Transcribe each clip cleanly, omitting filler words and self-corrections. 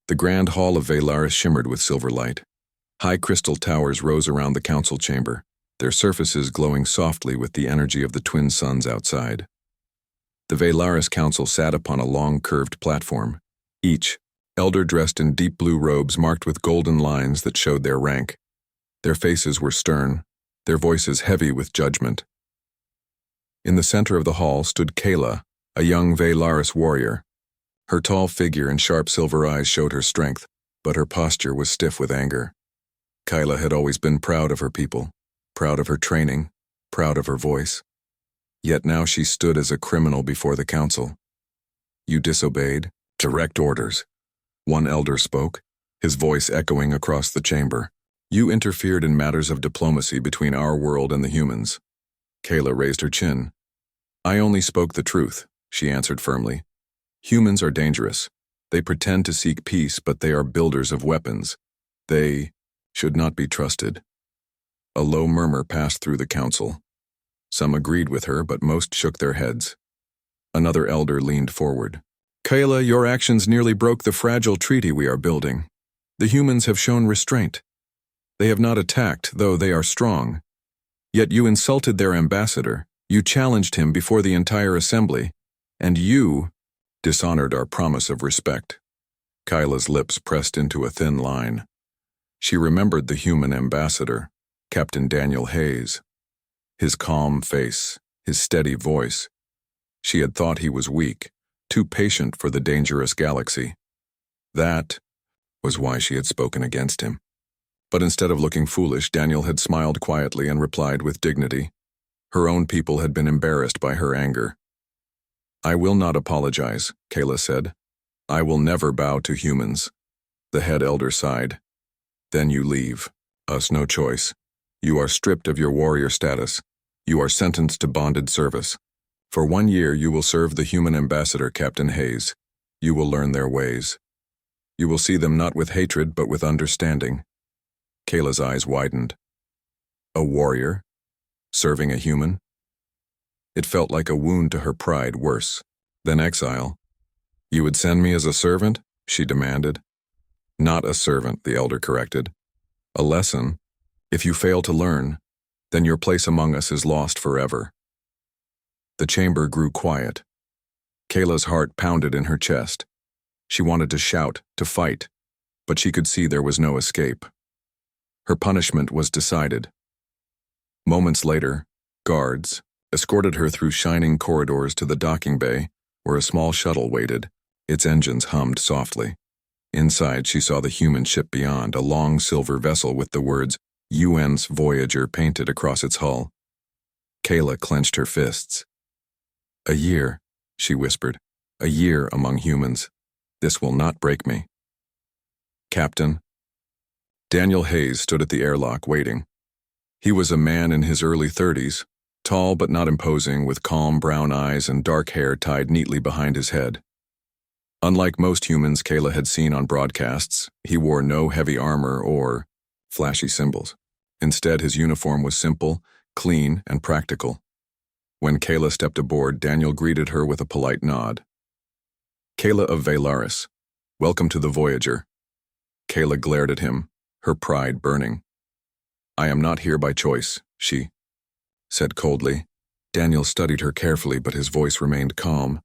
The grand hall of Valaris shimmered with silver light. High crystal towers rose around the council chamber, their surfaces glowing softly with the energy of the twin suns outside. The Valaris council sat upon a long curved platform, each elder dressed in deep blue robes marked with golden lines that showed their rank. Their faces were stern, their voices heavy with judgment. In the center of the hall stood Kayla, a young Valaris warrior. Her tall figure and sharp silver eyes showed her strength, but her posture was stiff with anger. Kayla had always been proud of her people, proud of her training, proud of her voice. Yet now she stood as a criminal before the council. "You disobeyed. Direct orders," one elder spoke, his voice echoing across the chamber. "You interfered in matters of diplomacy between our world and the humans." Kayla raised her chin. "I only spoke the truth," she answered firmly. "Humans are dangerous. They pretend to seek peace, but they are builders of weapons. They should not be trusted." A low murmur passed through the council. Some agreed with her, but most shook their heads. Another elder leaned forward. "Kayla, your actions nearly broke the fragile treaty we are building. The humans have shown restraint. They have not attacked, though they are strong. Yet you insulted their ambassador, you challenged him before the entire assembly, and you dishonored our promise of respect." Kayla's lips pressed into a thin line. She remembered the human ambassador, Captain Daniel Hayes. His calm face, his steady voice. She had thought he was weak, too patient for the dangerous galaxy. That was why she had spoken against him. But instead of looking foolish, Daniel had smiled quietly and replied with dignity. Her own people had been embarrassed by her anger. "I will not apologize," Kayla said. "I will never bow to humans." The head elder sighed. "Then you leave. Us no choice. You are stripped of your warrior status. You are sentenced to bonded service. For 1 year you will serve the human ambassador, Captain Hayes. You will learn their ways. You will see them not with hatred but with understanding." Kayla's eyes widened. A warrior? Serving a human? It felt like a wound to her pride, worse than exile. "You would send me as a servant?" she demanded. "Not a servant," the elder corrected. "A lesson. If you fail to learn, then your place among us is lost forever." The chamber grew quiet. Kayla's heart pounded in her chest. She wanted to shout, to fight, but she could see there was no escape. Her punishment was decided. Moments later, guards escorted her through shining corridors to the docking bay, where a small shuttle waited. Its engines hummed softly. Inside, she saw the human ship beyond, a long silver vessel with the words UN's Voyager painted across its hull. Kayla clenched her fists. "A year," she whispered. "A year among humans. This will not break me." "Captain." Daniel Hayes stood at the airlock waiting. He was a man in his early 30s, tall but not imposing, with calm brown eyes and dark hair tied neatly behind his head. Unlike most humans Kayla had seen on broadcasts, he wore no heavy armor or flashy symbols. Instead, his uniform was simple, clean, and practical. When Kayla stepped aboard, Daniel greeted her with a polite nod. "Kayla of Valaris, welcome to the Voyager." Kayla glared at him, her pride burning. "I am not here by choice," she said coldly. Daniel studied her carefully, but his voice remained calm.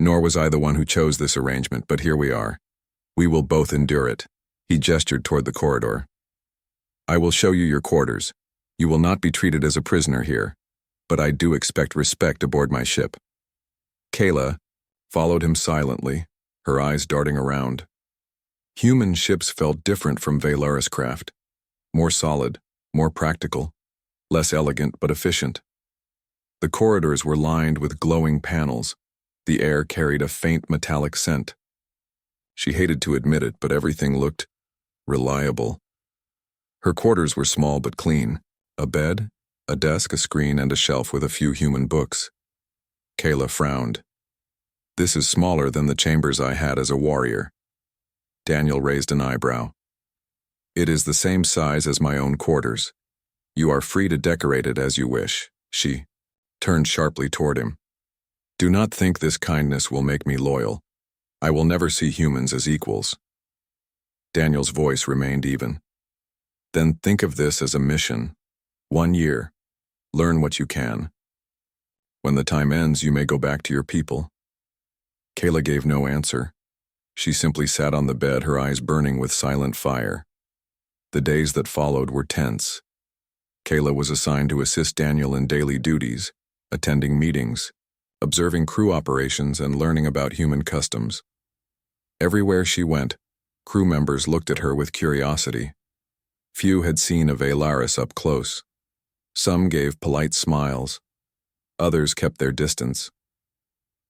"Nor was I the one who chose this arrangement, but here we are. We will both endure it." He gestured toward the corridor. "I will show you your quarters. You will not be treated as a prisoner here, but I do expect respect aboard my ship." Kayla followed him silently, her eyes darting around. Human ships felt different from Valaris craft. More solid, more practical, less elegant but efficient. The corridors were lined with glowing panels. The air carried a faint metallic scent. She hated to admit it, but everything looked reliable. Her quarters were small but clean. A bed, a desk, a screen, and a shelf with a few human books. Kayla frowned. "This is smaller than the chambers I had as a warrior." Daniel raised an eyebrow. "It is the same size as my own quarters. You are free to decorate it as you wish." She turned sharply toward him. "Do not think this kindness will make me loyal. I will never see humans as equals." Daniel's voice remained even. Then think of this as a mission. 1 year. Learn what you can. When the time ends, you may go back to your people. Kayla gave no answer. She simply sat on the bed, her eyes burning with silent fire. The days that followed were tense. Kayla was assigned to assist Daniel in daily duties, attending meetings, observing crew operations, and learning about human customs. Everywhere she went, crew members looked at her with curiosity. Few had seen a Velaris up close. Some gave polite smiles. Others kept their distance.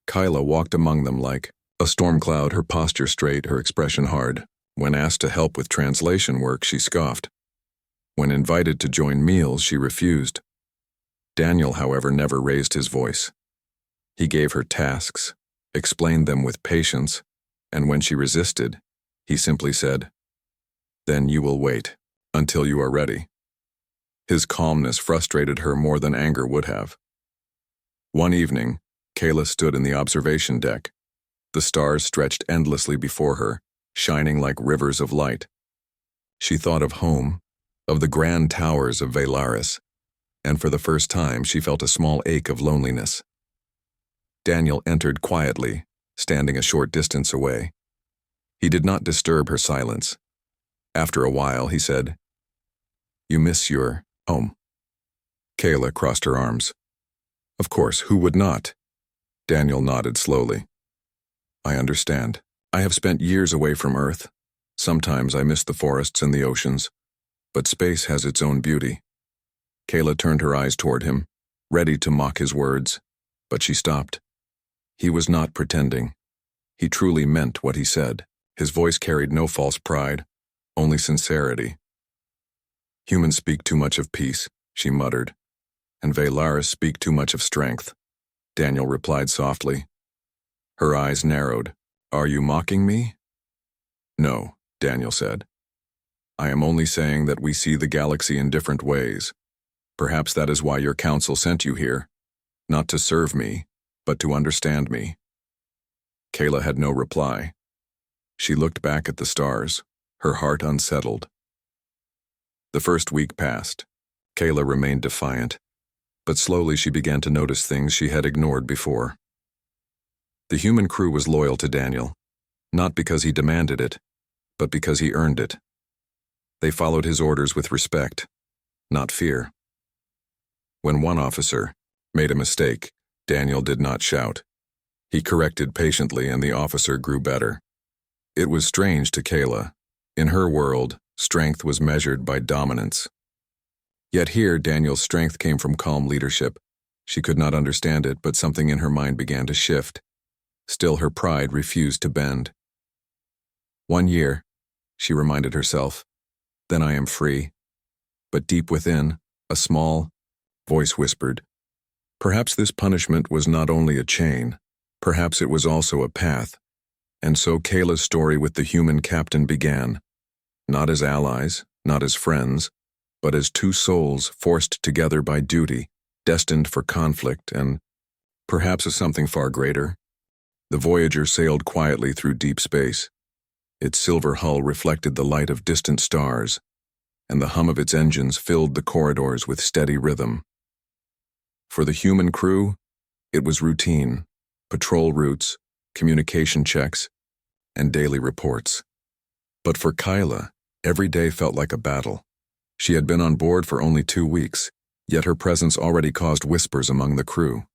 Kyla walked among them like a storm cloud, her posture straight, her expression hard. When asked to help with translation work, she scoffed. When invited to join meals, she refused. Daniel, however, never raised his voice. He gave her tasks, explained them with patience, and when she resisted, he simply said, "Then you will wait until you are ready." His calmness frustrated her more than anger would have. One evening, Kayla stood in the observation deck. The stars stretched endlessly before her, shining like rivers of light. She thought of home, of the grand towers of Velaris, and for the first time she felt a small ache of loneliness. Daniel entered quietly, standing a short distance away. He did not disturb her silence. After a while, he said, "You miss your home." Kayla crossed her arms. "Of course, who would not?" Daniel nodded slowly. "I understand. I have spent years away from Earth. Sometimes I miss the forests and the oceans, but space has its own beauty." Kayla turned her eyes toward him, ready to mock his words, but she stopped. He was not pretending. He truly meant what he said. His voice carried no false pride, only sincerity. "Humans speak too much of peace," she muttered, "and Velaris speak too much of strength." Daniel replied softly. Her eyes narrowed. "Are you mocking me?" "No," Daniel said. "I am only saying that we see the galaxy in different ways. Perhaps that is why your council sent you here, not to serve me, but to understand me." Kayla had no reply. She looked back at the stars, her heart unsettled. The first week passed. Kayla remained defiant, but slowly she began to notice things she had ignored before. The human crew was loyal to Daniel, not because he demanded it, but because he earned it. They followed his orders with respect, not fear. When one officer made a mistake, Daniel did not shout. He corrected patiently, and the officer grew better. It was strange to Kayla. In her world, strength was measured by dominance. Yet here, Daniel's strength came from calm leadership. She could not understand it, but something in her mind began to shift. Still, her pride refused to bend. 1 year, she reminded herself, then I am free. But deep within, a small voice whispered, perhaps this punishment was not only a chain, perhaps it was also a path. And so Kayla's story with the human captain began, not as allies, not as friends, but as two souls forced together by duty, destined for conflict and perhaps as something far greater. The Voyager sailed quietly through deep space. Its silver hull reflected the light of distant stars, and the hum of its engines filled the corridors with steady rhythm. For the human crew, it was routine, patrol routes, communication checks, and daily reports. But for Kyla, every day felt like a battle. She had been on board for only 2 weeks, yet her presence already caused whispers among the crew.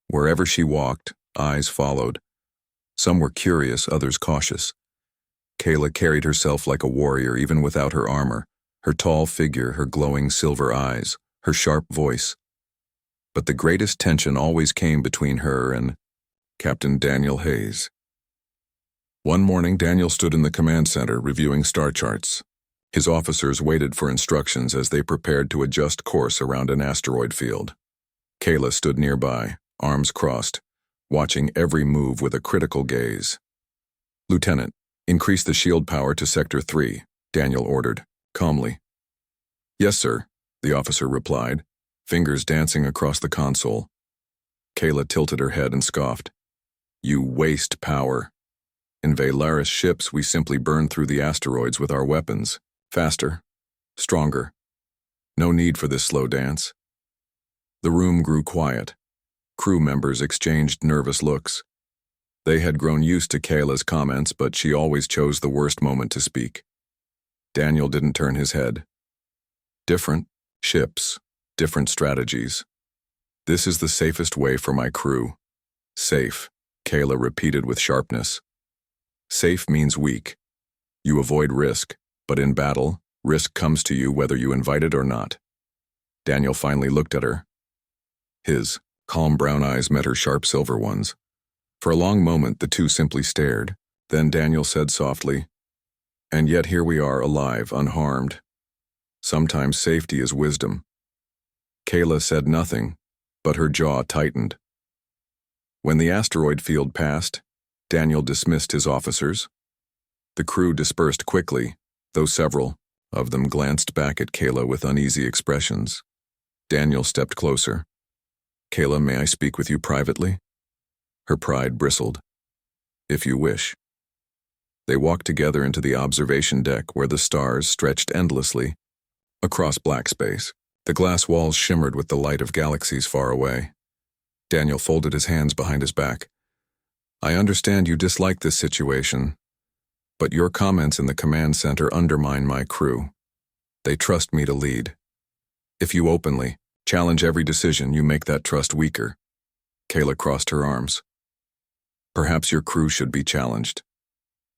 Wherever she walked, eyes followed. Some were curious, others cautious. Kayla carried herself like a warrior even without her armor, her tall figure, her glowing silver eyes, her sharp voice. But the greatest tension always came between her and Captain Daniel Hayes. One morning, Daniel stood in the command center reviewing star charts. His officers waited for instructions as they prepared to adjust course around an asteroid field. Kayla stood nearby, arms crossed, watching every move with a critical gaze. "Lieutenant, increase the shield power to Sector 3, Daniel ordered, calmly. "Yes, sir," the officer replied, fingers dancing across the console. Kayla tilted her head and scoffed. "You waste power." In Velaris ships, we simply burn through the asteroids with our weapons. Faster. Stronger. No need for this slow dance. The room grew quiet. Crew members exchanged nervous looks. They had grown used to Kayla's comments, but she always chose the worst moment to speak. Daniel didn't turn his head. Different ships, different strategies. This is the safest way for my crew. Safe, Kayla repeated with sharpness. Safe means weak. You avoid risk, but in battle, risk comes to you whether you invite it or not. Daniel finally looked at her. His calm brown eyes met her sharp silver ones. For a long moment, the two simply stared. Then Daniel said softly, "And yet here we are, alive, unharmed. Sometimes safety is wisdom." Kayla said nothing, but her jaw tightened. When the asteroid field passed, Daniel dismissed his officers. The crew dispersed quickly, though several of them glanced back at Kayla with uneasy expressions. Daniel stepped closer. "Kayla, may I speak with you privately?" Her pride bristled. "If you wish." They walked together into the observation deck where the stars stretched endlessly across black space. The glass walls shimmered with the light of galaxies far away. Daniel folded his hands behind his back. "I understand you dislike this situation, but your comments in the command center undermine my crew. They trust me to lead. If you openly challenge every decision, you make that trust weaker." Kayla crossed her arms. "Perhaps your crew should be challenged.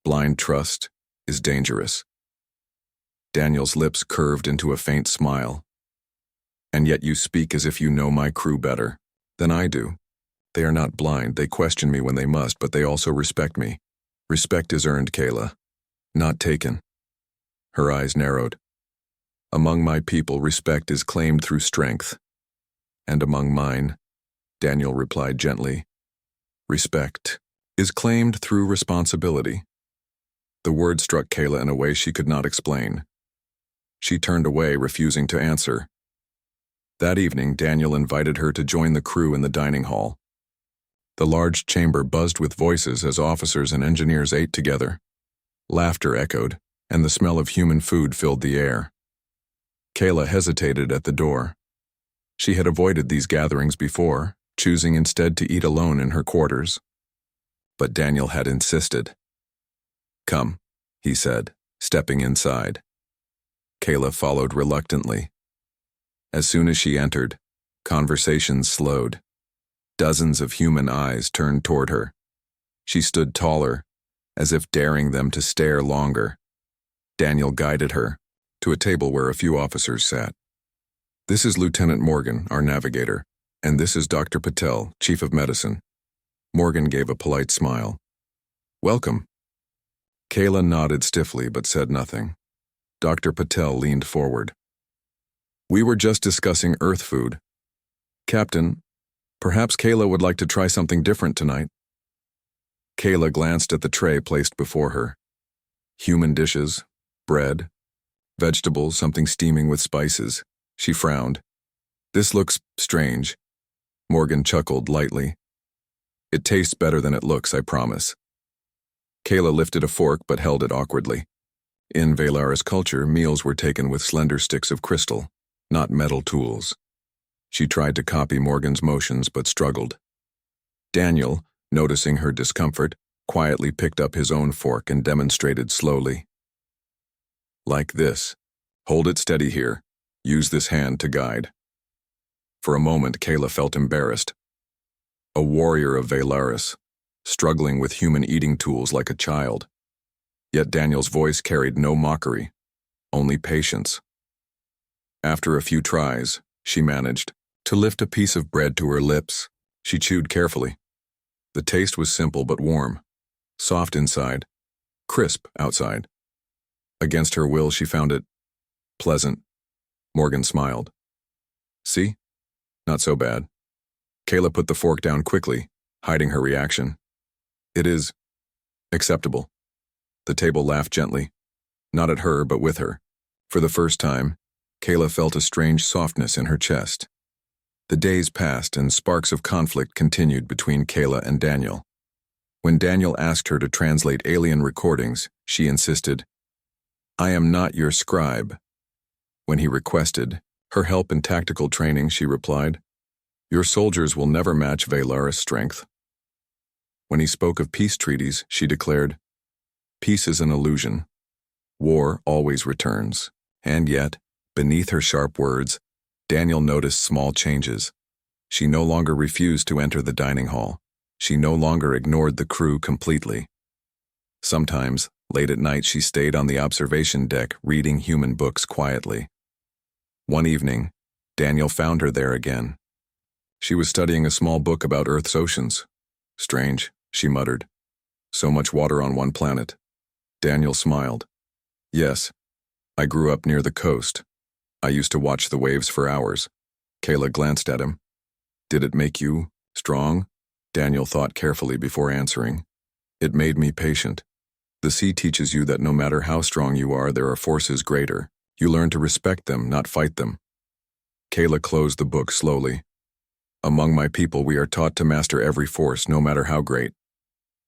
Blind trust is dangerous." Daniel's lips curved into a faint smile. "And yet you speak as if you know my crew better than I do. They are not blind, they question me when they must, but they also respect me. Respect is earned, Kayla, not taken." Her eyes narrowed. "Among my people, respect is claimed through strength. And among mine," Daniel replied gently, "respect is claimed through responsibility." The word struck Kayla in a way she could not explain. She turned away, refusing to answer. That evening, Daniel invited her to join the crew in the dining hall. The large chamber buzzed with voices as officers and engineers ate together. Laughter echoed, and the smell of human food filled the air. Kayla hesitated at the door. She had avoided these gatherings before, choosing instead to eat alone in her quarters. But Daniel had insisted. "Come," he said, stepping inside. Kayla followed reluctantly. As soon as she entered, conversations slowed. Dozens of human eyes turned toward her. She stood taller, as if daring them to stare longer. Daniel guided her to a table where a few officers sat. "This is Lieutenant Morgan, our navigator, and this is Dr. Patel, Chief of Medicine." Morgan gave a polite smile. "Welcome." Kayla nodded stiffly but said nothing. Dr. Patel leaned forward. "We were just discussing Earth food. Captain, perhaps Kayla would like to try something different tonight." Kayla glanced at the tray placed before her. Human dishes, bread, vegetables, something steaming with spices. She frowned. "This looks strange." Morgan chuckled lightly. "It tastes better than it looks, I promise." Kayla lifted a fork but held it awkwardly. In Velaris culture, meals were taken with slender sticks of crystal, not metal tools. She tried to copy Morgan's motions but struggled. Daniel, noticing her discomfort, quietly picked up his own fork and demonstrated slowly. "Like this. Hold it steady here. Use this hand to guide." For a moment, Kayla felt embarrassed. A warrior of Velaris, struggling with human eating tools like a child. Yet Daniel's voice carried no mockery, only patience. After a few tries, she managed to lift a piece of bread to her lips. She chewed carefully. The taste was simple but warm, soft inside, crisp outside. Against her will, she found it pleasant. Morgan smiled. "See? Not so bad." Kayla put the fork down quickly, hiding her reaction. "It is acceptable." The table laughed gently, not at her but with her. For the first time, Kayla felt a strange softness in her chest. The days passed and sparks of conflict continued between Kayla and Daniel. When Daniel asked her to translate alien recordings, she insisted, "I am not your scribe." When he requested her help in tactical training, she replied, "Your soldiers will never match Velaris' strength." When he spoke of peace treaties, she declared, "Peace is an illusion. War always returns." And yet, beneath her sharp words, Daniel noticed small changes. She no longer refused to enter the dining hall. She no longer ignored the crew completely. Sometimes, late at night, she stayed on the observation deck reading human books quietly. One evening, Daniel found her there again. She was studying a small book about Earth's oceans. "Strange," she muttered. "So much water on one planet." Daniel smiled. "Yes, I grew up near the coast. I used to watch the waves for hours." Kayla glanced at him. "Did it make you strong?" Daniel thought carefully before answering. "It made me patient. The sea teaches you that no matter how strong you are, there are forces greater. You learn to respect them, not fight them." Kayla closed the book slowly. "Among my people, we are taught to master every force, no matter how great."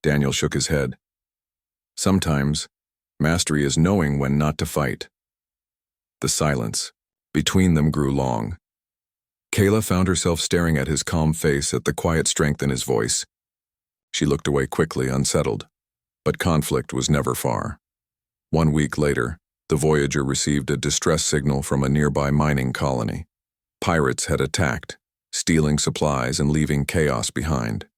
Daniel shook his head. "Sometimes, mastery is knowing when not to fight." The silence between them grew long. Kayla found herself staring at his calm face, at the quiet strength in his voice. She looked away quickly, unsettled. But conflict was never far. 1 week later, the Voyager received a distress signal from a nearby mining colony. Pirates had attacked, stealing supplies and leaving chaos behind.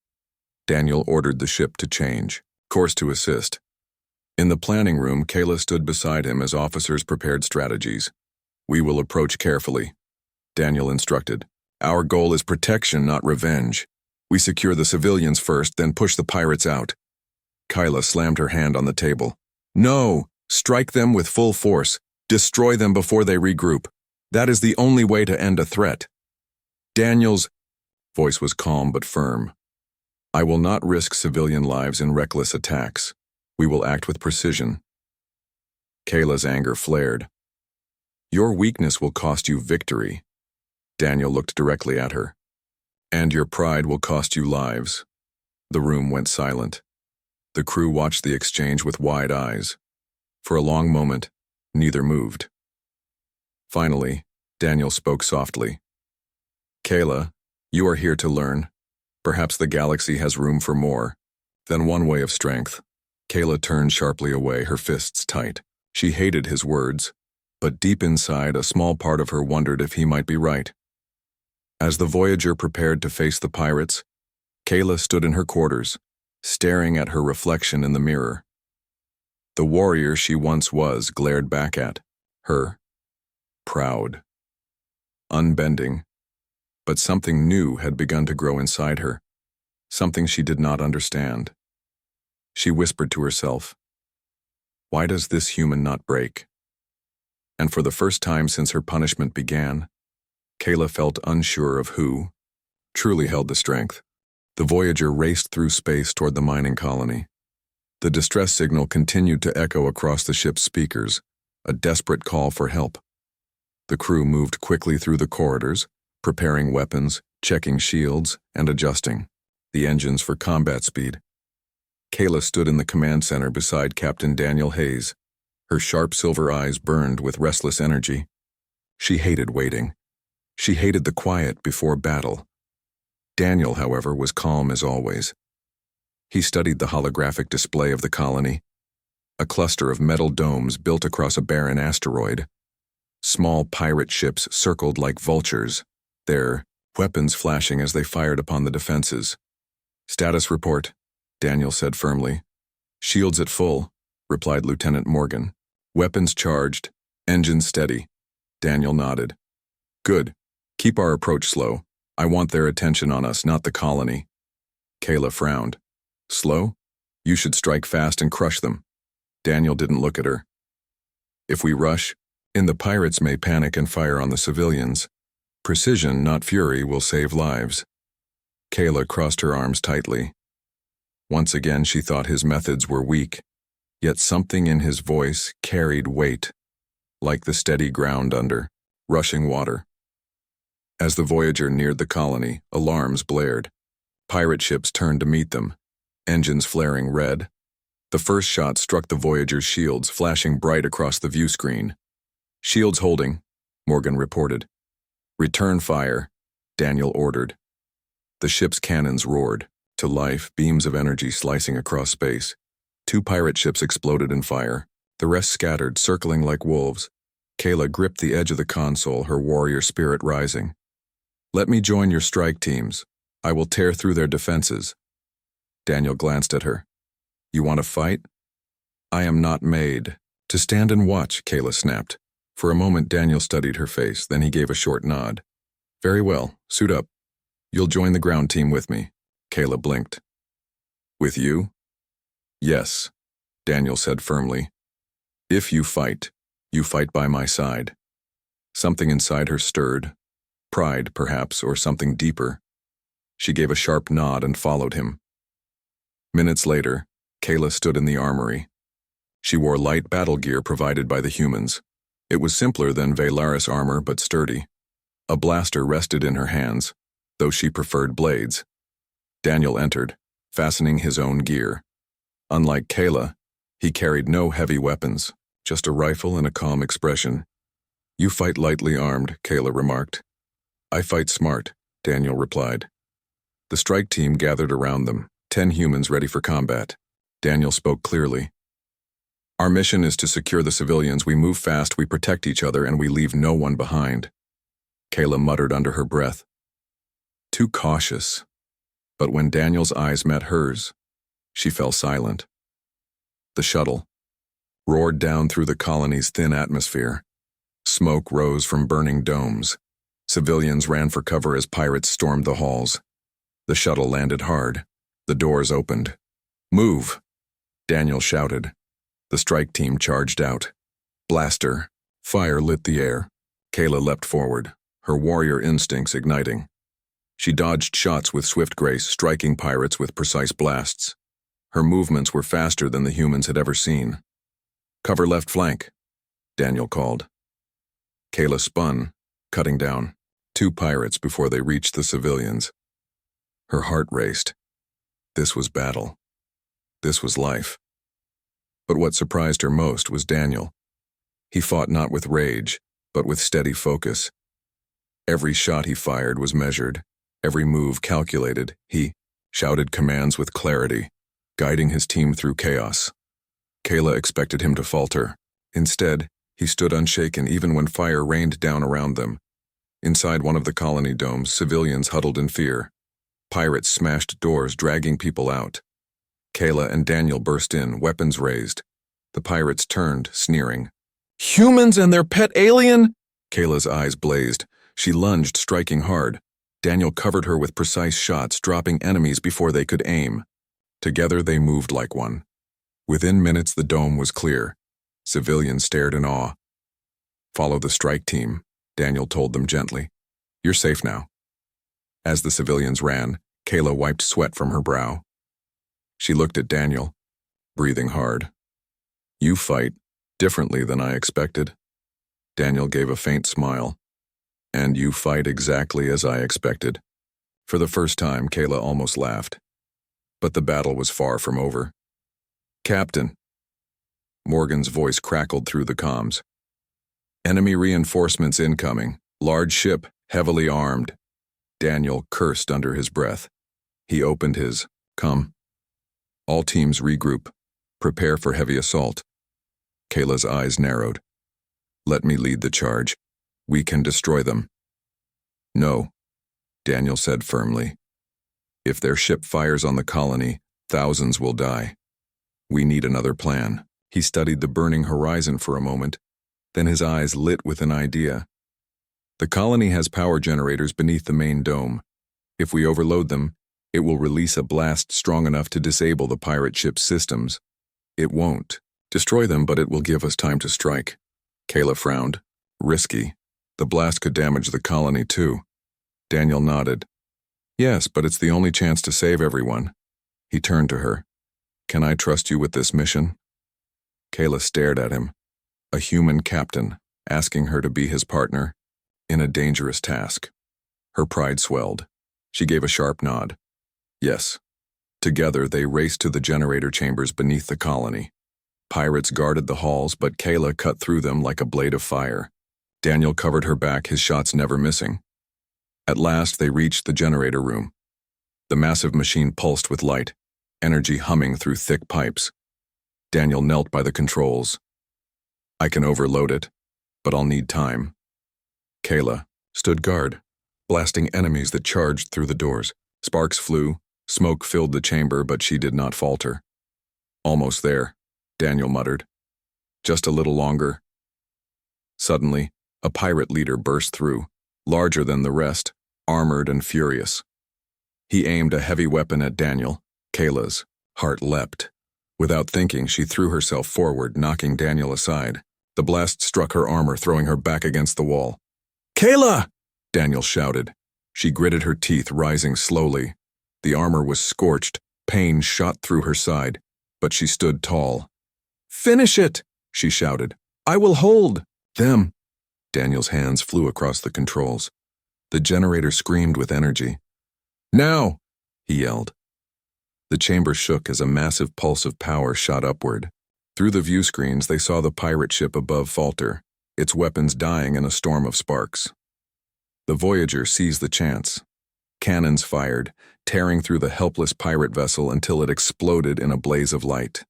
Daniel ordered the ship to change course to assist. In the planning room, Kayla stood beside him as officers prepared strategies. "We will approach carefully," Daniel instructed. "Our goal is protection, not revenge. We secure the civilians first, then push the pirates out." Kayla slammed her hand on the table. "No! Strike them with full force. Destroy them before they regroup. That is the only way to end a threat." Daniel's voice was calm but firm. "I will not risk civilian lives in reckless attacks. We will act with precision." Kayla's anger flared. "Your weakness will cost you victory." Daniel looked directly at her. "And your pride will cost you lives." The room went silent. The crew watched the exchange with wide eyes. For a long moment, neither moved. Finally, Daniel spoke softly. "Kayla, you are here to learn. Perhaps the galaxy has room for more than one way of strength." Kayla turned sharply away, her fists tight. She hated his words, but deep inside, a small part of her wondered if he might be right. As the Voyager prepared to face the pirates, Kayla stood in her quarters, staring at her reflection in the mirror. The warrior she once was glared back at her, proud, unbending. But something new had begun to grow inside her, something she did not understand. She whispered to herself, "Why does this human not break?" And for the first time since her punishment began, Kayla felt unsure of who truly held the strength. The Voyager raced through space toward the mining colony. The distress signal continued to echo across the ship's speakers, a desperate call for help. The crew moved quickly through the corridors, preparing weapons, checking shields, and adjusting the engines for combat speed. Kayla stood in the command center beside Captain Daniel Hayes. Her sharp silver eyes burned with restless energy. She hated waiting. She hated the quiet before battle. Daniel, however, was calm as always. He studied the holographic display of the colony, a cluster of metal domes built across a barren asteroid. Small pirate ships circled like vultures, their weapons flashing as they fired upon the defenses. "Status report," Daniel said firmly. "Shields at full," replied Lieutenant Morgan. "Weapons charged, engines steady." Daniel nodded. "Good. Keep our approach slow. I want their attention on us, not the colony." Kayla frowned. "Slow? You should strike fast and crush them." Daniel didn't look at her. "If we rush, the pirates may panic and fire on the civilians. Precision, not fury, will save lives." Kayla crossed her arms tightly. Once again she thought his methods were weak, yet something in his voice carried weight, like the steady ground under rushing water. As the Voyager neared the colony, alarms blared. Pirate ships turned to meet them. engines flaring red. The first shot struck the Voyager's shields, flashing bright across the view screen. "Shields holding," Morgan reported. "Return fire," Daniel ordered. The ship's cannons roared. To life, beams of energy slicing across space. 2 pirate ships exploded in fire. The rest scattered, circling like wolves. Kayla gripped the edge of the console, her warrior spirit rising. "Let me join your strike teams. I will tear through their defenses." Daniel glanced at her. "You want to fight?" "I am not made to stand and watch," Kayla snapped. For a moment, Daniel studied her face, then he gave a short nod. "Very well, suit up. You'll join the ground team with me." Kayla blinked. "With you?" "Yes," Daniel said firmly. "If you fight by my side." Something inside her stirred. Pride, perhaps, or something deeper. She gave a sharp nod and followed him. Minutes later, Kayla stood in the armory. She wore light battle gear provided by the humans. It was simpler than Velaris armor, but sturdy. A blaster rested in her hands, though she preferred blades. Daniel entered, fastening his own gear. Unlike Kayla, he carried no heavy weapons, just a rifle and a calm expression. "You fight lightly armed," Kayla remarked. "I fight smart," Daniel replied. The strike team gathered around them, 10 humans ready for combat. Daniel spoke clearly. "Our mission is to secure the civilians. We move fast, we protect each other, and we leave no one behind." Kayla muttered under her breath. Too cautious. But when Daniel's eyes met hers, she fell silent. The shuttle roared down through the colony's thin atmosphere. Smoke rose from burning domes. Civilians ran for cover as pirates stormed the halls. The shuttle landed hard. The doors opened. "Move!" Daniel shouted. The strike team charged out. Blaster. Fire lit the air. Kayla leapt forward, her warrior instincts igniting. She dodged shots with swift grace, striking pirates with precise blasts. Her movements were faster than the humans had ever seen. "Cover left flank," Daniel called. Kayla spun, cutting down 2 pirates before they reached the civilians. Her heart raced. This was battle. This was life. But what surprised her most was Daniel. He fought not with rage, but with steady focus. Every shot he fired was measured, every move calculated. He shouted commands with clarity, guiding his team through chaos. Kayla expected him to falter. Instead, he stood unshaken even when fire rained down around them. Inside one of the colony domes, civilians huddled in fear. Pirates smashed doors, dragging people out. Kayla and Daniel burst in, weapons raised. The pirates turned, sneering. "Humans and their pet alien?" Kayla's eyes blazed. She lunged, striking hard. Daniel covered her with precise shots, dropping enemies before they could aim. Together they moved like one. Within minutes the dome was clear. Civilians stared in awe. "Follow the strike team," Daniel told them gently. "You're safe now." As the civilians ran, Kayla wiped sweat from her brow. She looked at Daniel, breathing hard. "You fight differently than I expected." Daniel gave a faint smile. "And you fight exactly as I expected." For the first time, Kayla almost laughed. But the battle was far from over. "Captain." Morgan's voice crackled through the comms. "Enemy reinforcements incoming. Large ship, heavily armed." Daniel cursed under his breath. He opened his, "Come. All teams regroup. Prepare for heavy assault." Kayla's eyes narrowed. "Let me lead the charge. We can destroy them." "No," Daniel said firmly. "If their ship fires on the colony, thousands will die. We need another plan." He studied the burning horizon for a moment, then his eyes lit with an idea. "The colony has power generators beneath the main dome. If we overload them, it will release a blast strong enough to disable the pirate ship's systems. It won't destroy them, but it will give us time to strike." Kayla frowned. "Risky. The blast could damage the colony too." Daniel nodded. "Yes, but it's the only chance to save everyone." He turned to her. "Can I trust you with this mission?" Kayla stared at him. A human captain, asking her to be his partner in a dangerous task. Her pride swelled. She gave a sharp nod. "Yes." Together, they raced to the generator chambers beneath the colony. Pirates guarded the halls, but Kayla cut through them like a blade of fire. Daniel covered her back, his shots never missing. At last, they reached the generator room. The massive machine pulsed with light, energy humming through thick pipes. Daniel knelt by the controls. I can overload it, but I'll need time. Kayla stood guard, blasting enemies that charged through the doors. Sparks flew, smoke filled the chamber, but she did not falter. Almost there, Daniel muttered. Just a little longer. Suddenly, a pirate leader burst through, larger than the rest, armored and furious. He aimed a heavy weapon at Daniel. Kayla's heart leapt. Without thinking, she threw herself forward, knocking Daniel aside. The blast struck her armor, throwing her back against the wall. "Kayla!" Daniel shouted. She gritted her teeth, rising slowly. The armor was scorched, pain shot through her side, but she stood tall. "Finish it!" she shouted. "I will hold them." Daniel's hands flew across the controls. The generator screamed with energy. "Now!" he yelled. The chamber shook as a massive pulse of power shot upward. Through the view screens, they saw the pirate ship above falter, its weapons dying in a storm of sparks. The Voyager seized the chance. Cannons fired, tearing through the helpless pirate vessel until it exploded in a blaze of light.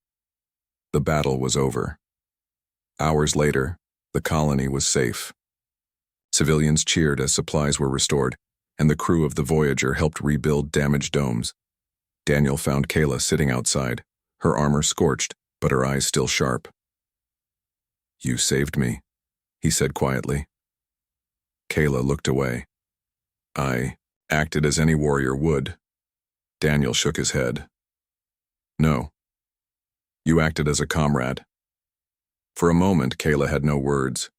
The battle was over. Hours later, the colony was safe. Civilians cheered as supplies were restored, and the crew of the Voyager helped rebuild damaged domes. Daniel found Kayla sitting outside, her armor scorched, but her eyes still sharp. "You saved me," he said quietly. Kayla looked away. "I acted as any warrior would." Daniel shook his head. "No. You acted as a comrade." For a moment, Kayla had no words.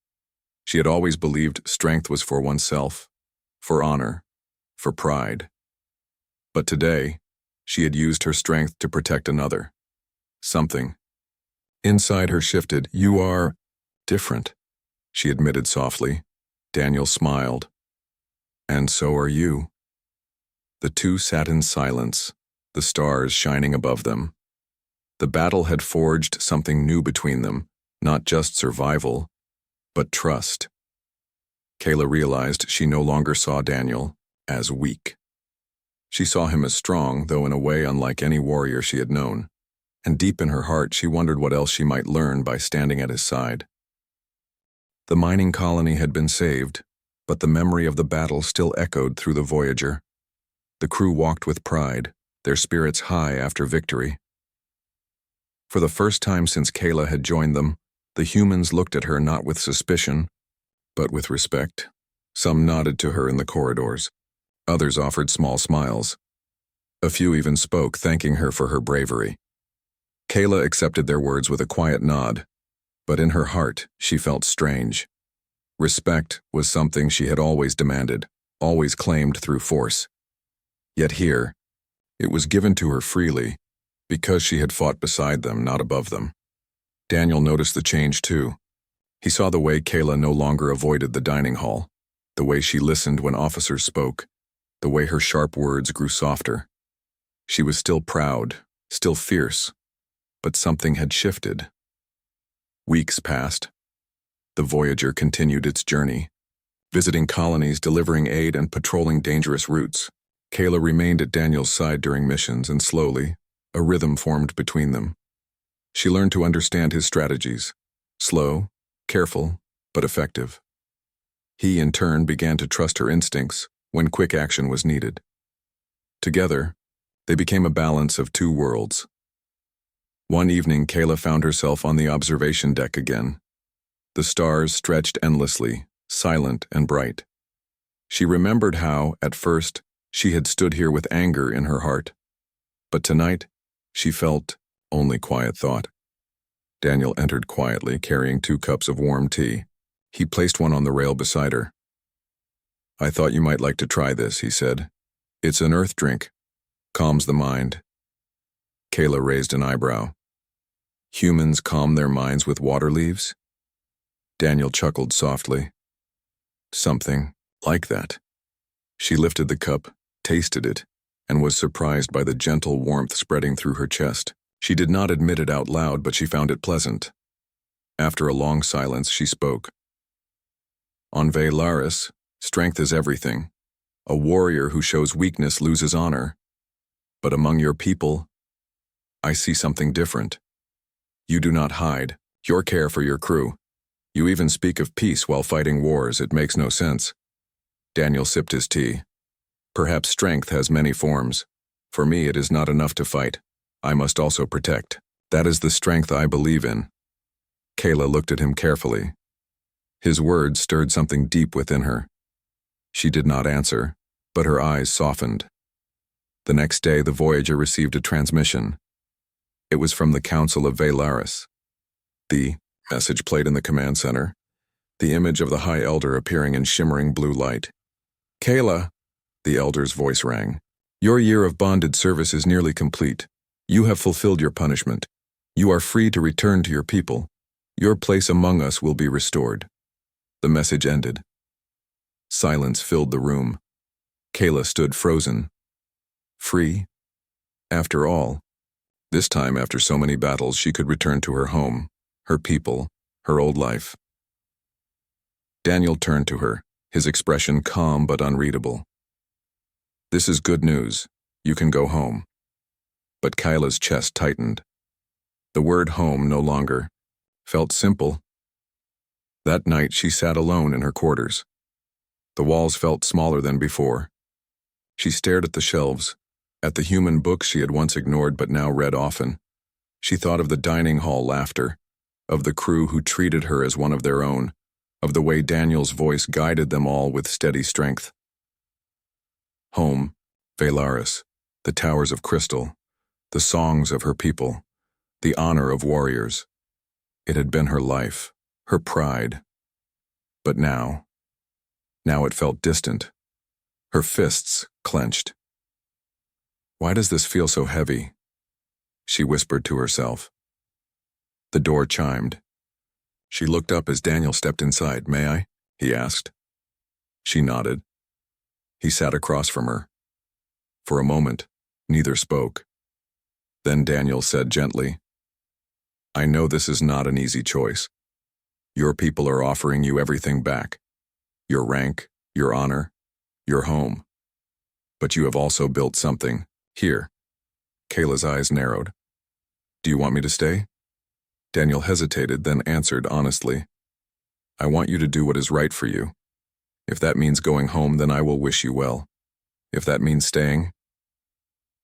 She had always believed strength was for oneself, for honor, for pride. But today, she had used her strength to protect another. Something inside her shifted. "You are different," she admitted softly. Daniel smiled. "And so are you." The two sat in silence, the stars shining above them. The battle had forged something new between them, not just survival, but trust. Kayla realized she no longer saw Daniel as weak. She saw him as strong, though in a way unlike any warrior she had known, and deep in her heart she wondered what else she might learn by standing at his side. The mining colony had been saved, but the memory of the battle still echoed through the Voyager. The crew walked with pride, their spirits high after victory. For the first time since Kayla had joined them, the humans looked at her not with suspicion, but with respect. Some nodded to her in the corridors. Others offered small smiles. A few even spoke, thanking her for her bravery. Kayla accepted their words with a quiet nod, but in her heart she felt strange. Respect was something she had always demanded, always claimed through force. Yet here, it was given to her freely, because she had fought beside them, not above them. Daniel noticed the change too. He saw the way Kayla no longer avoided the dining hall, the way she listened when officers spoke, the way her sharp words grew softer. She was still proud, still fierce, but something had shifted. Weeks passed. The Voyager continued its journey, visiting colonies, delivering aid, and patrolling dangerous routes. Kayla remained at Daniel's side during missions, and slowly, a rhythm formed between them. She learned to understand his strategies, slow, careful, but effective. He, in turn, began to trust her instincts when quick action was needed. Together, they became a balance of two worlds. One evening, Kayla found herself on the observation deck again. The stars stretched endlessly, silent and bright. She remembered how, at first, she had stood here with anger in her heart. But tonight, she felt only quiet thought. Daniel entered quietly, carrying 2 cups of warm tea. He placed one on the rail beside her. "I thought you might like to try this," he said. "It's an earth drink. Calms the mind." Kayla raised an eyebrow. "Humans calm their minds with water leaves?" Daniel chuckled softly. "Something like that." She lifted the cup, tasted it, and was surprised by the gentle warmth spreading through her chest. She did not admit it out loud, but she found it pleasant. After a long silence, she spoke. On Velaris, strength is everything. A warrior who shows weakness loses honor. But among your people, I see something different. You do not hide. Your care for your crew. You even speak of peace while fighting wars. It makes no sense. Daniel sipped his tea. Perhaps strength has many forms. For me, it is not enough to fight. I must also protect. That is the strength I believe in. Kayla looked at him carefully. His words stirred something deep within her. She did not answer, but her eyes softened. The next day, the Voyager received a transmission. It was from the Council of Velaris. The message played in the command center, the image of the High Elder appearing in shimmering blue light. Kayla, the Elder's voice rang. Your year of bonded service is nearly complete. You have fulfilled your punishment. You are free to return to your people. Your place among us will be restored. The message ended. Silence filled the room. Kayla stood frozen. Free? After all, this time after so many battles, she could return to her home, her people, her old life. Daniel turned to her, his expression calm but unreadable. This is good news. You can go home. But Kayla's chest tightened. The word home no longer felt simple. That night she sat alone in her quarters. The walls felt smaller than before. She stared at the shelves, at the human books she had once ignored but now read often. She thought of the dining hall laughter, of the crew who treated her as one of their own, of the way Daniel's voice guided them all with steady strength. Home, Velaris, the towers of crystal, the songs of her people, the honor of warriors. It had been her life, her pride. But now it felt distant. Her fists clenched. Why does this feel so heavy? She whispered to herself. The door chimed. She looked up as Daniel stepped inside. May I? He asked. She nodded. He sat across from her. For a moment, neither spoke. Then Daniel said gently, I know this is not an easy choice. Your people are offering you everything back. Your rank, your honor, your home. But you have also built something. Here. Kayla's eyes narrowed. Do you want me to stay? Daniel hesitated, then answered honestly. I want you to do what is right for you. If that means going home, then I will wish you well. If that means staying,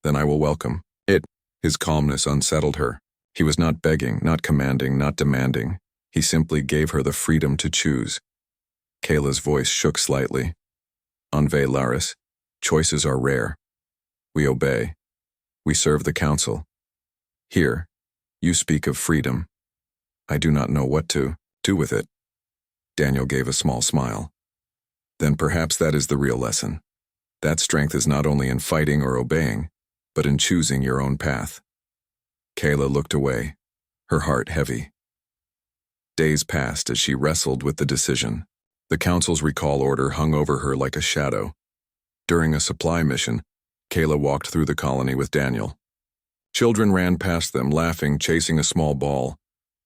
then I will welcome it. His calmness unsettled her. He was not begging, not commanding, not demanding. He simply gave her the freedom to choose. Kayla's voice shook slightly. On Velaris, choices are rare. We obey. We serve the council. Here, you speak of freedom. I do not know what to do with it. Daniel gave a small smile. Then perhaps that is the real lesson. That strength is not only in fighting or obeying, but in choosing your own path. Kayla looked away, her heart heavy. Days passed as she wrestled with the decision. The council's recall order hung over her like a shadow. During a supply mission, Kayla walked through the colony with Daniel. Children ran past them, laughing, chasing a small ball.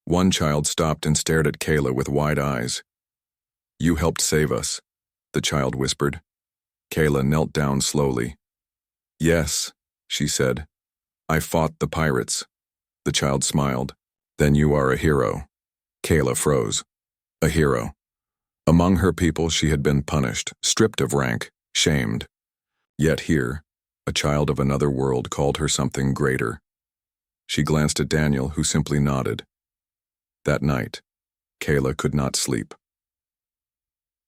One child stopped and stared at Kayla with wide eyes. You helped save us, the child whispered. Kayla knelt down slowly. Yes, she said. I fought the pirates. The child smiled. Then you are a hero. Kayla froze. A hero. Among her people she had been punished, stripped of rank, shamed. Yet here, a child of another world called her something greater. She glanced at Daniel, who simply nodded. That night, Kayla could not sleep.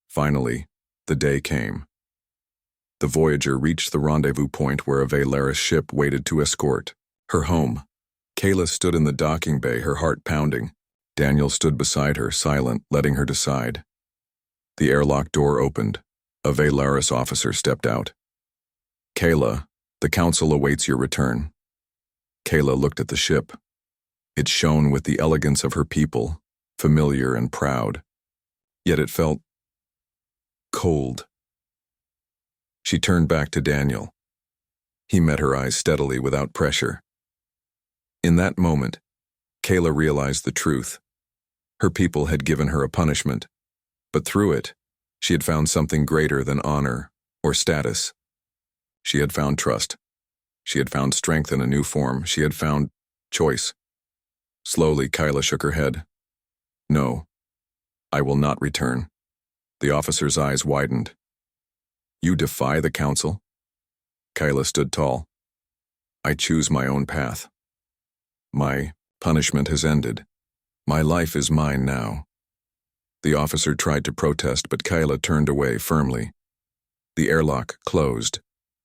Finally, the day came. The Voyager reached the rendezvous point where a Velaris ship waited to escort her home. Kayla stood in the docking bay, her heart pounding. Daniel stood beside her, silent, letting her decide. The airlock door opened. A Velaris officer stepped out. Kayla, the council awaits your return. Kayla looked at the ship. It shone with the elegance of her people, familiar and proud. Yet it felt cold. She turned back to Daniel. He met her eyes steadily without pressure. In that moment, Kayla realized the truth. Her people had given her a punishment, but through it, she had found something greater than honor or status. She had found trust. She had found strength in a new form. She had found choice. Slowly, Kayla shook her head. No, I will not return. The officer's eyes widened. You defy the council? Kayla stood tall. I choose my own path. My punishment has ended. My life is mine now. The officer tried to protest, but Kayla turned away firmly. The airlock closed.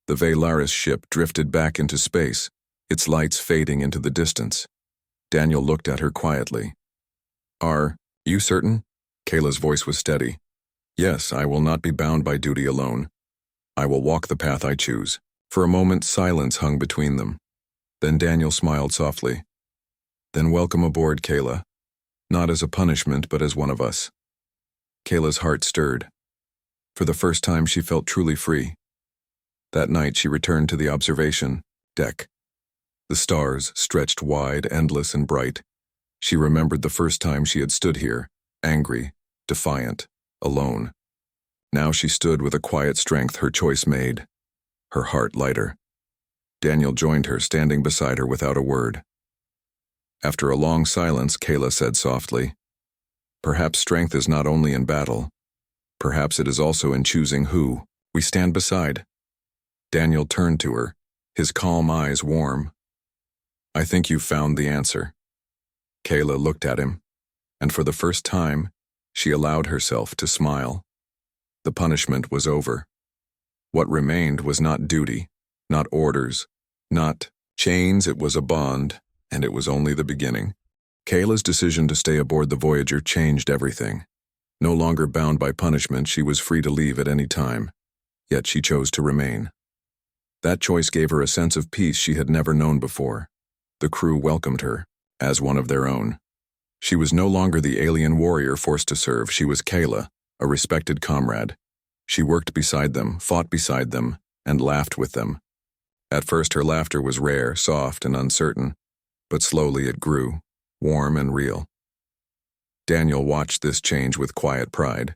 The Velaris ship drifted back into space, its lights fading into the distance. Daniel looked at her quietly. Are you certain? Kayla's voice was steady. Yes, I will not be bound by duty alone. I will walk the path I choose. For a moment, silence hung between them. Then Daniel smiled softly. Then welcome aboard, Kayla. Not as a punishment, but as one of us. Kayla's heart stirred. For the first time, she felt truly free. That night, she returned to the observation deck. The stars stretched wide, endless, and bright. She remembered the first time she had stood here, angry, defiant, alone. Now she stood with a quiet strength, her choice made, her heart lighter. Daniel joined her, standing beside her without a word. After a long silence, Kayla said softly, Perhaps strength is not only in battle. Perhaps it is also in choosing who we stand beside. Daniel turned to her, his calm eyes warm. I think you've found the answer. Kayla looked at him, and for the first time, she allowed herself to smile. The punishment was over. What remained was not duty, not orders, not chains. It was a bond, and it was only the beginning. Kayla's decision to stay aboard the Voyager changed everything. No longer bound by punishment, she was free to leave at any time, yet she chose to remain. That choice gave her a sense of peace she had never known before. The crew welcomed her, as one of their own. She was no longer the alien warrior forced to serve. She was Kayla, a respected comrade. She worked beside them, fought beside them, and laughed with them. At first her laughter was rare, soft, and uncertain, but slowly it grew, warm and real. Daniel watched this change with quiet pride.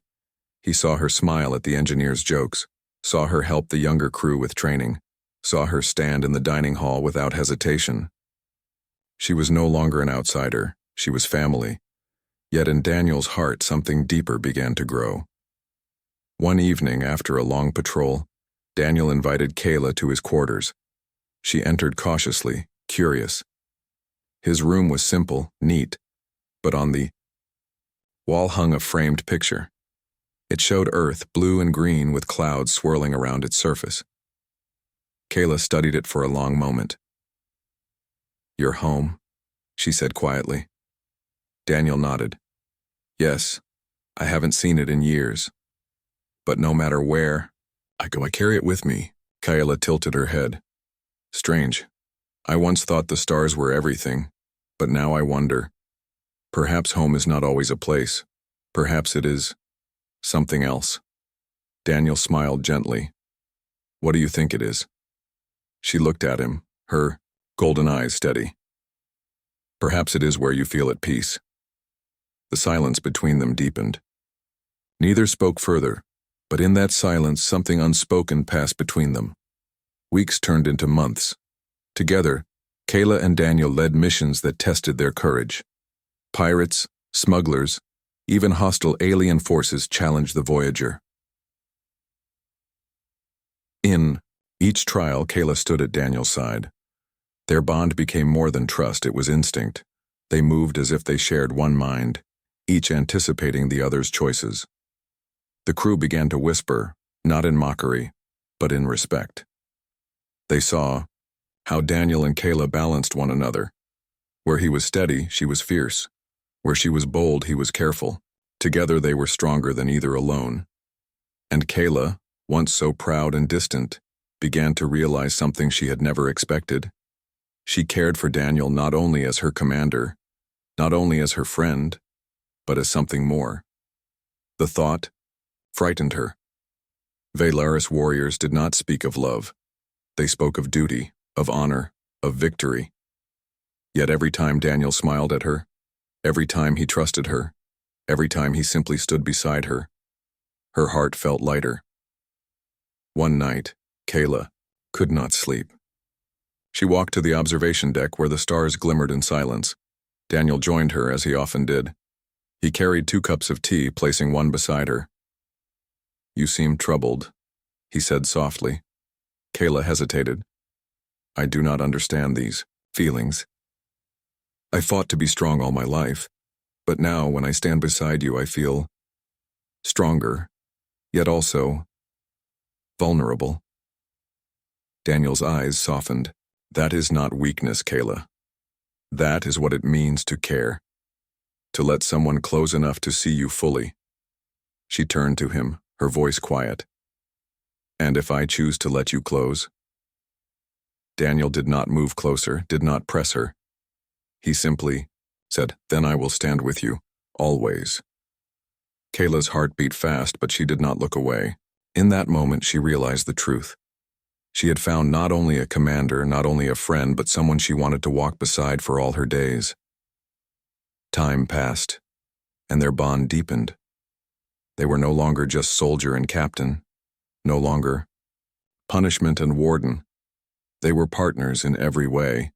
He saw her smile at the engineers' jokes, saw her help the younger crew with training, saw her stand in the dining hall without hesitation. She was no longer an outsider, she was family. Yet in Daniel's heart something deeper began to grow. One evening, after a long patrol, Daniel invited Kayla to his quarters. She entered cautiously, curious. His room was simple, neat, but on the wall hung a framed picture. It showed Earth, blue and green, with clouds swirling around its surface. Kayla studied it for a long moment. Your home, she said quietly. Daniel nodded. Yes, I haven't seen it in years. But no matter where I go, I carry it with me. Kayla tilted her head. Strange. I once thought the stars were everything, but now I wonder. Perhaps home is not always a place. Perhaps it is something else. Daniel smiled gently. What do you think it is? She looked at him, her golden eyes steady. Perhaps it is where you feel at peace. The silence between them deepened. Neither spoke further, but in that silence something unspoken passed between them. Weeks turned into months. Together, Kayla and Daniel led missions that tested their courage. Pirates, smugglers, even hostile alien forces challenged the Voyager. In each trial, Kayla stood at Daniel's side. Their bond became more than trust, it was instinct. They moved as if they shared one mind, each anticipating the other's choices. The crew began to whisper, not in mockery, but in respect. They saw how Daniel and Kayla balanced one another. Where he was steady, she was fierce. Where she was bold, he was careful. Together they were stronger than either alone. And Kayla, once so proud and distant, began to realize something she had never expected. She cared for Daniel not only as her commander, not only as her friend, but as something more. The thought frightened her. Velaris warriors did not speak of love. They spoke of duty, of honor, of victory. Yet every time Daniel smiled at her, every time he trusted her, every time he simply stood beside her, her heart felt lighter. One night, Kayla could not sleep. She walked to the observation deck where the stars glimmered in silence. Daniel joined her as he often did. He carried 2 cups of tea, placing one beside her. "You seem troubled," he said softly. Kayla hesitated. "I do not understand these feelings. I fought to be strong all my life, but now when I stand beside you I feel stronger, yet also vulnerable." Daniel's eyes softened. "That is not weakness, Kayla. That is what it means to care. To let someone close enough to see you fully." She turned to him, her voice quiet. "And if I choose to let you close?" Daniel did not move closer, did not press her. He simply said, "Then I will stand with you, always." Kayla's heart beat fast, but she did not look away. In that moment, she realized the truth. She had found not only a commander, not only a friend, but someone she wanted to walk beside for all her days. Time passed, and their bond deepened. They were no longer just soldier and captain, no longer punishment and warden. They were partners in every way.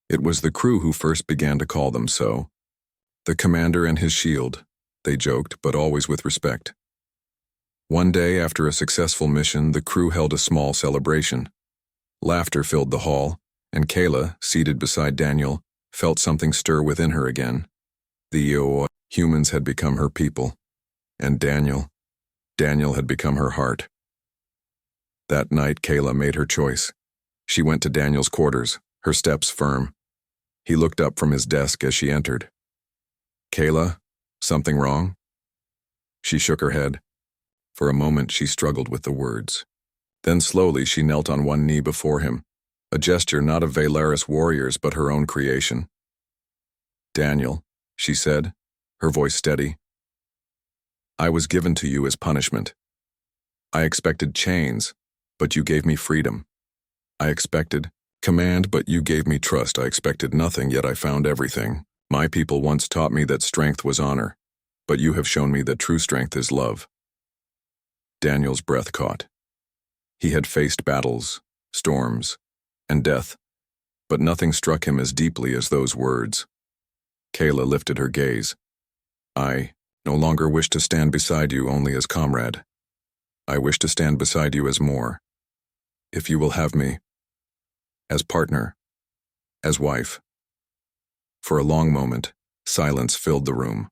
It was the crew who first began to call them so. The commander and his shield, they joked, but always with respect. One day, after a successful mission, the crew held a small celebration. Laughter filled the hall, and Kayla, seated beside Daniel, felt something stir within her again. The humans had become her people, and Daniel had become her heart. That night, Kayla made her choice. She went to Daniel's quarters, her steps firm. He looked up from his desk as she entered. "Kayla, something wrong?" She shook her head. For a moment, she struggled with the words. Then slowly, she knelt on one knee before him, a gesture not of Valaris warriors but her own creation. "Daniel," she said, her voice steady, "I was given to you as punishment. I expected chains, but you gave me freedom. I expected command, but you gave me trust. I expected nothing, yet I found everything. My people once taught me that strength was honor, but you have shown me that true strength is love." Daniel's breath caught. He had faced battles, storms, and death, but nothing struck him as deeply as those words. Kayla lifted her gaze. "I no longer wish to stand beside you only as comrade. I wish to stand beside you as more. If you will have me, as partner, as wife." For a long moment, silence filled the room.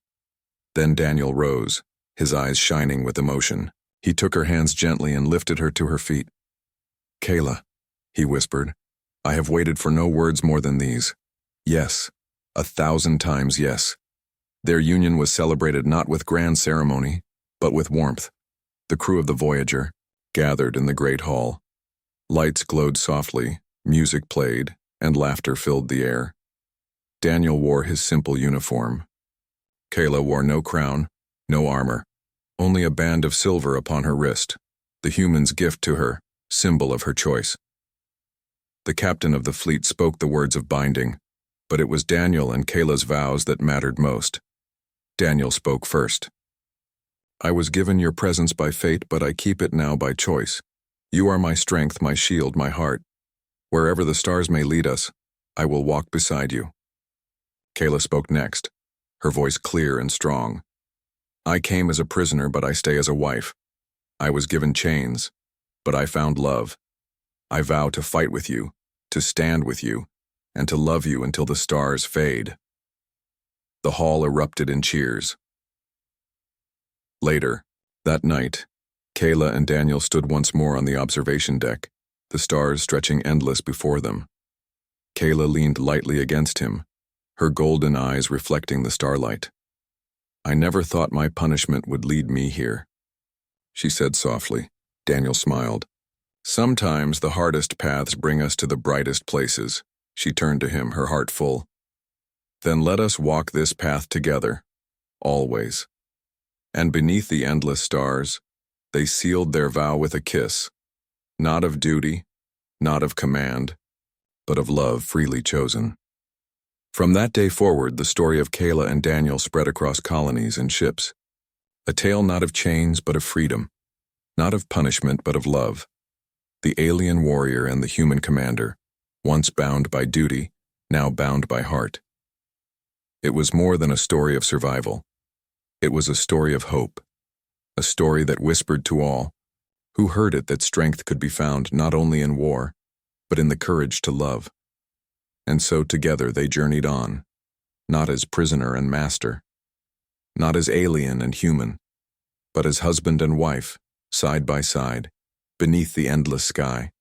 Then Daniel rose, his eyes shining with emotion. He took her hands gently and lifted her to her feet. "Kayla," he whispered, "I have waited for no words more than these. Yes, 1,000 times yes." Their union was celebrated not with grand ceremony, but with warmth. The crew of the Voyager gathered in the great hall. Lights glowed softly, music played, and laughter filled the air. Daniel wore his simple uniform. Kayla wore no crown, no armor, only a band of silver upon her wrist, the human's gift to her, symbol of her choice. The captain of the fleet spoke the words of binding, but it was Daniel and Kayla's vows that mattered most. Daniel spoke first. "I was given your presence by fate, but I keep it now by choice. You are my strength, my shield, my heart. Wherever the stars may lead us, I will walk beside you." Kayla spoke next, her voice clear and strong. "I came as a prisoner, but I stay as a wife. I was given chains, but I found love. I vow to fight with you, to stand with you, and to love you until the stars fade." The hall erupted in cheers. Later, that night, Kayla and Daniel stood once more on the observation deck, the stars stretching endless before them. Kayla leaned lightly against him, her golden eyes reflecting the starlight. "I never thought my punishment would lead me here," she said softly. Daniel smiled. "Sometimes the hardest paths bring us to the brightest places." She turned to him, her heart full. "Then let us walk this path together, always." And beneath the endless stars, they sealed their vow with a kiss, not of duty, not of command, but of love freely chosen. From that day forward, the story of Kayla and Daniel spread across colonies and ships, a tale not of chains but of freedom, not of punishment but of love. The alien warrior and the human commander, once bound by duty, now bound by heart. It was more than a story of survival. It was a story of hope, a story that whispered to all who heard it that strength could be found not only in war, but in the courage to love. And so together they journeyed on, not as prisoner and master, not as alien and human, but as husband and wife, side by side, beneath the endless sky.